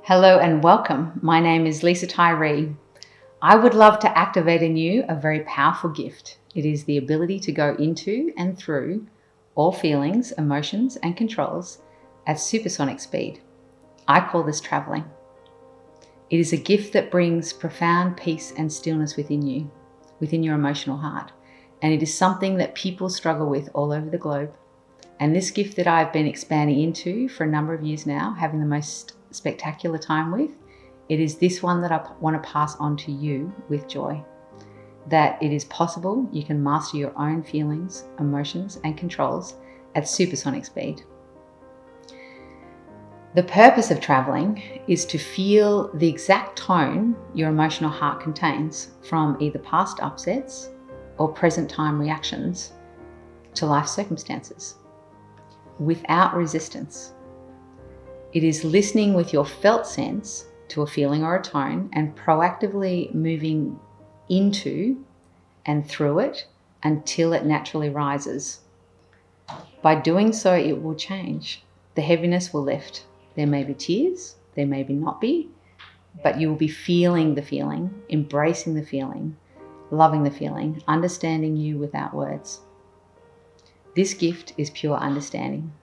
Hello and welcome. My name is latyree. I would love to activate in you a very powerful gift. It is the ability to go into and through all feelings, emotions, and controls at supersonic speed. I call this traveling. It is a gift that brings profound peace and stillness within you, within your emotional heart. And it is something that people struggle with all over the globe. And this gift that I've been expanding into for a number of years now, having the most spectacular time with, it is this one that I want to pass on to you with joy. That it is possible you can master your own feelings, emotions, and controls at supersonic speed. The purpose of traveling is to feel the exact tone your emotional heart contains from either past upsets or present time reactions to life circumstances without resistance. It is listening with your felt sense to a feeling or a tone and proactively moving into and through it until it naturally rises. By doing so, it will change. The heaviness will lift. There may be tears, there may not be, but you will be feeling the feeling, embracing the feeling, loving the feeling, understanding you without words. This gift is pure understanding.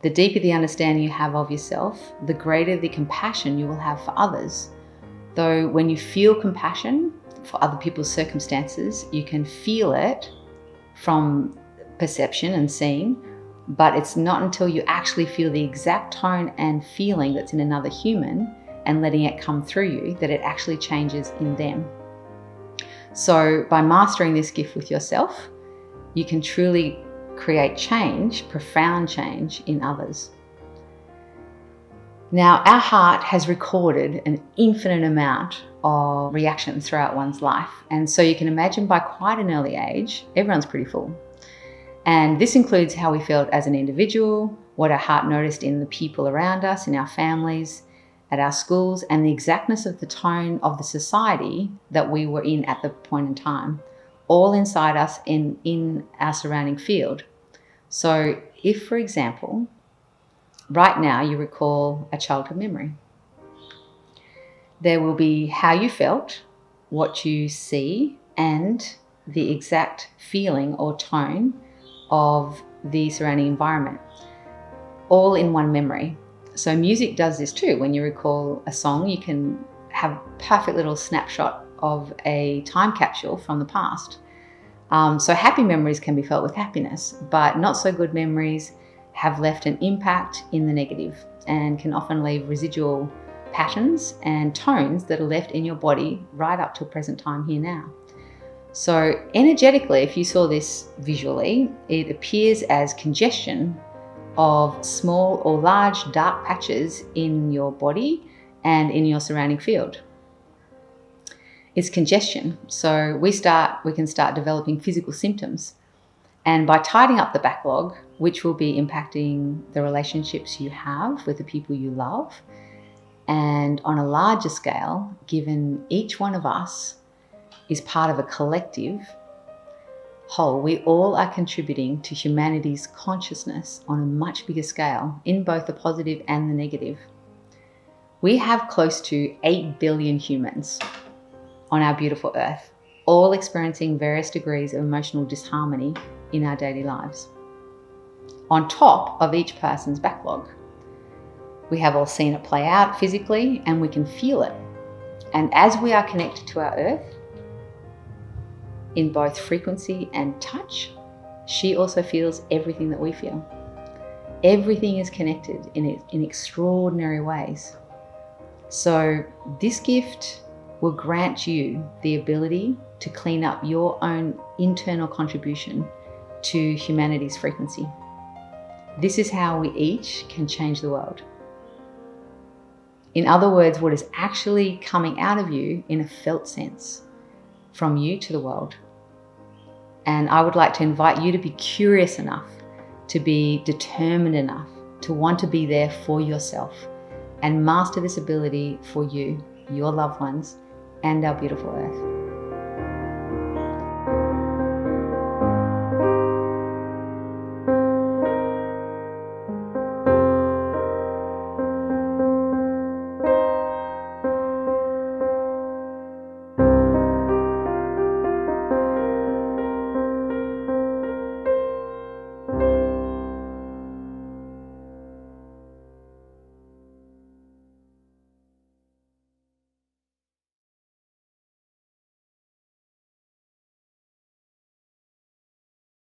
The deeper the understanding you have of yourself, the greater the compassion you will have for others. Though when you feel compassion for other people's circumstances, you can feel it from perception and seeing, but it's not until you actually feel the exact tone and feeling that's in another human and letting it come through you that it actually changes in them. So by mastering this gift with yourself, you can truly create change, profound change in others. Now, our heart has recorded an infinite amount of reactions throughout one's life. And so you can imagine by quite an early age, everyone's pretty full. And this includes how we felt as an individual, what our heart noticed in the people around us, in our families, at our schools, and the exactness of the tone of the society that we were in at the point in time, all inside us in our surrounding field. So if, for example, right now you recall a childhood memory, there will be how you felt, what you see, and the exact feeling or tone of the surrounding environment, all in one memory. So music does this too. When you recall a song, you can have a perfect little snapshot of a time capsule from the past. So happy memories can be felt with happiness, but not so good memories have left an impact in the negative and can often leave residual patterns and tones that are left in your body right up till present time here now. So energetically, if you saw this visually, it appears as congestion of small or large dark patches in your body and in your surrounding field. It's congestion. So we can start developing physical symptoms. And by tidying up the backlog, which will be impacting the relationships you have with the people you love, and on a larger scale, given each one of us is part of a collective whole, we all are contributing to humanity's consciousness on a much bigger scale, in both the positive and the negative. We have close to 8 billion humans on our beautiful earth, all experiencing various degrees of emotional disharmony in our daily lives. On top of each person's backlog, we have all seen it play out physically and we can feel it. And as we are connected to our earth, in both frequency and touch, she also feels everything that we feel. Everything is connected in extraordinary ways. So this gift will grant you the ability to clean up your own internal contribution to humanity's frequency. This is how we each can change the world. In other words, what is actually coming out of you in a felt sense from you to the world. And I would like to invite you to be curious enough, to be determined enough, to want to be there for yourself and master this ability for you, your loved ones, and our beautiful earth.